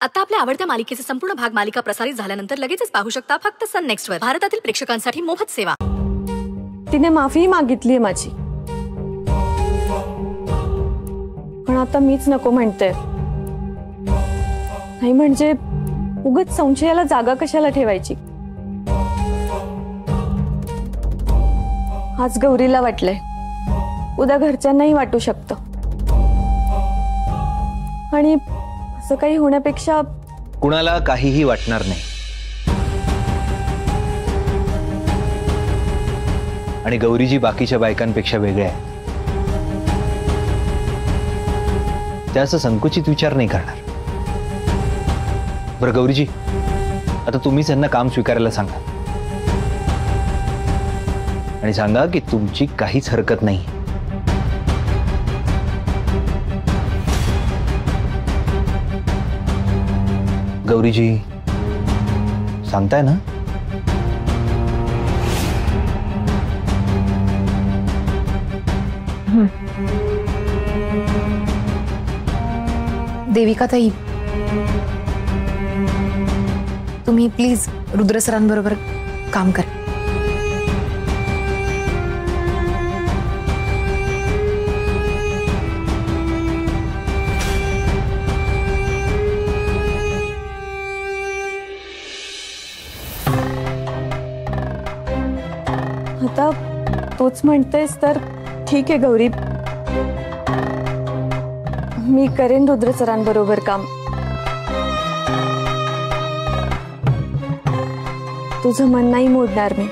आता आपल्या आवडत्या मालिकेचे संपूर्ण भाग मालिका प्रसारित झाल्यानंतर लगेचच पाहू शकता फक्त सन नेक्स्ट वर. भारतातील प्रेक्षकांसाठी मोफत सेवा. तिने माफी मागितलीये माझी, पण आता मीच नको म्हणते. नाही म्हणजे उगाच संशयाला जागा कशाला ठेवायची. आज गौरीला वाटलंय, उद्या घरच्यांनाही वाटू शकतं. आणि असं काही होण्यापेक्षा कुणाला काहीही वाटणार नाही. आणि गौरीजी बाकीच्या बायकांपेक्षा वेगळे आहे. त्याचा संकुचित विचार नाही करणार. बरं गौरीजी, आता तुम्हीच यांना काम स्वीकारायला सांगा आणि सांगा की तुमची काहीच हरकत नाही. गौरीजी सांगताय ना? देविका ताई, तुम्ही प्लीज रुद्र सरांबरोबर काम करा. आता तोच म्हणतेस तर ठीक आहे गौरी, मी करेन रुद्र सरांबरोबर काम. तुझं मन नाही मोडणार मी.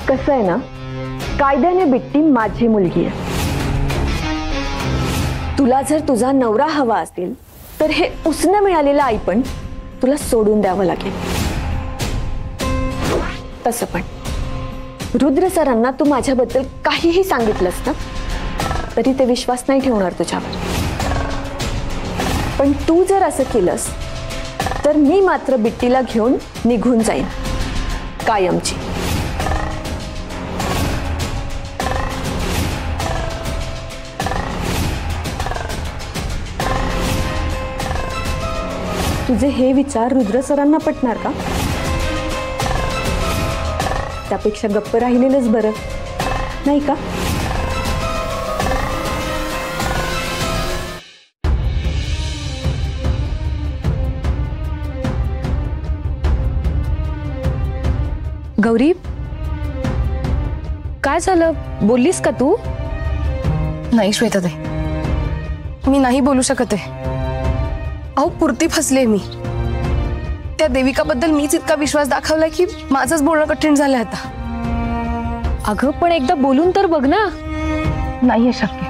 कसं आहे ना, कायद्याने बिट्टी माझी मुलगी आहे. तुला जर तुझा नवरा हवा असेल तर हे उसनं मिळालेलं आईपण तुला सोडून द्यावं लागेल. तसं पण रुद्र सरांना तू माझ्याबद्दल काहीही सांगितलंस ना तरी ते विश्वास नाही ठेवणार तुझ्यावर. पण तू जर असं केलंस तर मी मात्र बिट्टीला घेऊन निघून जाईन कायमची. तुझे हे विचार रुद्र सरांना पटणार का? त्यापेक्षा गप्प राहिलेलंच बरं, नाही का? गौरी, काय झालं? बोललीस का तू? नाही श्वेता ताई, मी नाही बोलू शकत आहे. अहो पुरती फसले मी. त्या देविकाबद्दल मीच इतका विश्वास दाखवलाय की माझंच बोलणं कठीण झालंय आता. अगं पण एकदा बोलून तर बघ ना. नाहीये शक्य.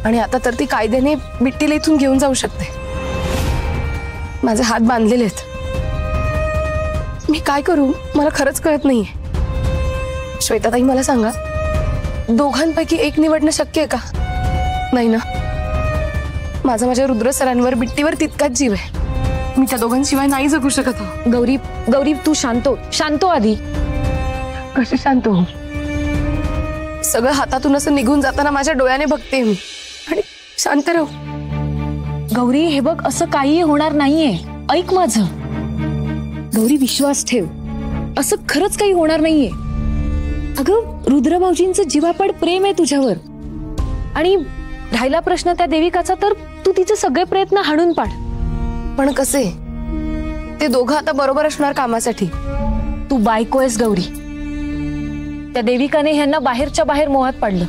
आणि आता तर ती कायद्याने बिट्टीला इथून घेऊन जाऊ शकते. माझे हात बांधलेले आहेत. मी काय करू मला खरंच कळत नाहीये. श्वेताताई मला सांगा, दोघांपैकी एक निवडणं शक्य आहे का? नाही ना. माझ्या रुद्र सरांवर बिट्टीवर तितकाच जीव आहे. मी त्या दोघांशिवाय नाही जगू शकत. गौरी गौरी तू शांत हो आधी. कशी शांत हो? सगळं हातातून असं निघून जाताना माझ्या डोळ्याने बघते मी. आणि शांत राहू. गौरी हे बघ, असं काही होणार नाहीये. ऐक माझं. गौरी विश्वास ठेव, असं खरंच काही होणार नाहीये. अगं रुद्र भाऊजींचं जीवापाड प्रेम आहे तुझ्यावर. आणि राहिला प्रश्न त्या देविकाचा, तर तू तिचे सगळे प्रयत्न हाणून पाड. पण कसे? ते दोघं आता बरोबर असणार कामासाठी. तू बायको आहेस गौरी. त्या देविकाने ह्यांना बाहेरच्या बाहेर मोहात पाडलं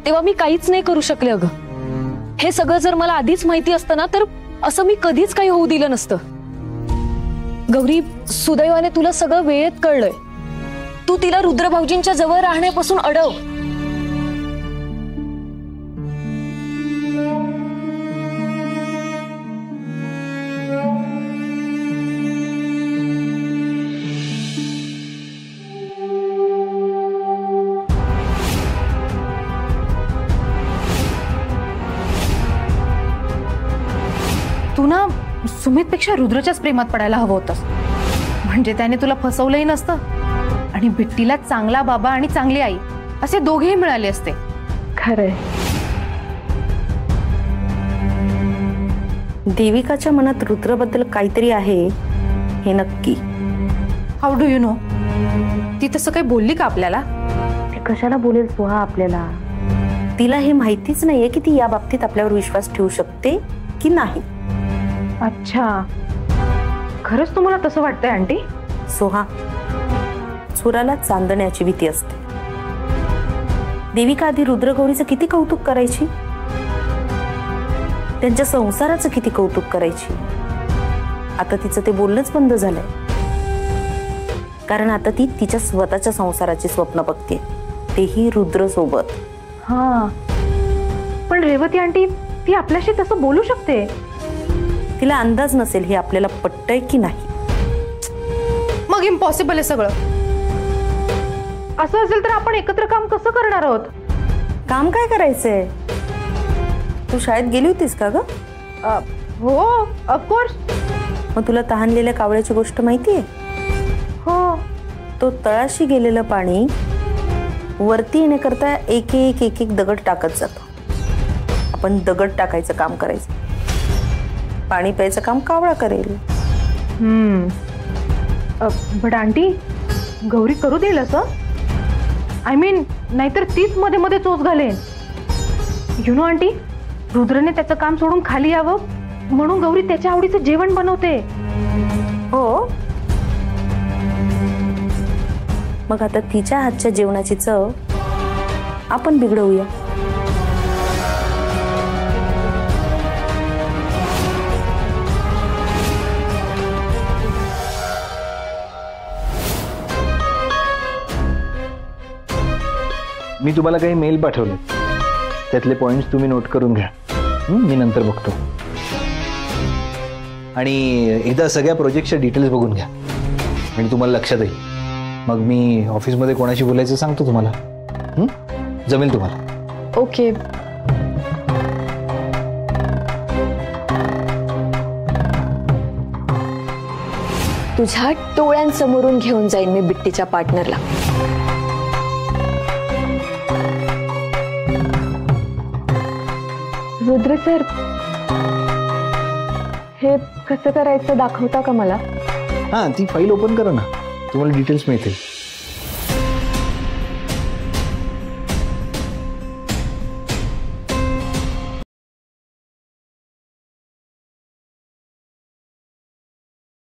तेव्हा मी काहीच नाही करू शकले. अगं हे सगळं जर मला आधीच माहिती असतं ना तर असं मी कधीच काही होऊ दिलं नसतं. गौरी, सुदैवाने तुला सगळं वेळेत कळलंय. तू तिला रुद्र भाऊजींच्या जवळ राहण्यापासून अडव. तू ना सुमितपेक्षा रुद्रच्याच प्रेमात पडायला हवं होतंस, म्हणजे त्याने तुला फसवलंही नसतं आणि बिट्टीला चांगला बाबा आणि चांगली आई असे दोघेही मिळाले असते. खरंय. देविकाच्या मनात रुद्रबद्दल काहीतरी आहे हे नक्की. How do you know? ती तसं काही बोलली का आपल्याला? ती कशाला बोलेल सुहा आपल्याला? तिला हे माहितीच नाहीये की ती या बाबतीत आपल्यावर विश्वास ठेवू शकते की नाही. अच्छा, खरंच तुम्हाला तसं वाटतंय आंटी? सोहा, चोराला चांदण्याची भीती असते. देविका आधी रुद्रगौरीचं किती कौतुक करायची, त्यांच्या संसाराचं किती कौतुक करायची. आता तिचं ते बोलणंच बंद झालंय, कारण आता ती तिच्या स्वतःच्या संसाराची स्वप्न बघते, तेही रुद्र सोबत. हा, पण रेवती आंटी ती आपल्याशी तसं बोलू शकते? तिला अंदाज नसेल हे आपल्याला पटतंय की नाही. मग इम्पॉसिबल आहे सगळं. असं असेल तर आपण एकत्र काम कसं करणार आहोत? काम काय करायचंय? तू शाळेत गेली होतीस का ग? हो, ऑफकोर्स. मग तुला तहानलेल्या कावळ्याची गोष्ट माहितीये? हो. तो तळाशी गेलेलं पाणी वरती येण्याकरता एक एक एक एक दगड टाकत जातो. आपण दगड टाकायचं काम करायचं, पाणी प्यायचं काम कावळा करेल. बट आंटी, गौरी करू देईल असं? आय मीन, नाहीतर तीच मध्ये मध्ये चोच घालेन. यु नो आंटी, रुद्रने त्याचं काम सोडून खाली यावं म्हणून गौरी त्याच्या आवडीचं जेवण बनवते. हो, मग आता तिच्या हातच्या जेवणाची चव आपण बिघडवूया. मी तुम्हाला काही मेल पाठवले, त्यातले पॉइंट्स तुम्ही नोट करून घ्या. मी नंतर बघतो. आणि एकदा सगळ्या प्रोजेक्टच्या डिटेल्स बघून घ्या आणि तुम्हाला लक्षात येईल. मग मी ऑफिसमध्ये कोणाशी बोलायचं सांगतो तुम्हाला. जमेल तुम्हाला? ओके. तुझ्या डोळ्यांसमोरून घेऊन जाईन मी बिट्टीच्या पार्टनरला. रुद्र सर, हे कसं करायचं दाखवता का मला? हां, ती फाईल ओपन करा ना, तुम्हाला डिटेल्स मिळतील.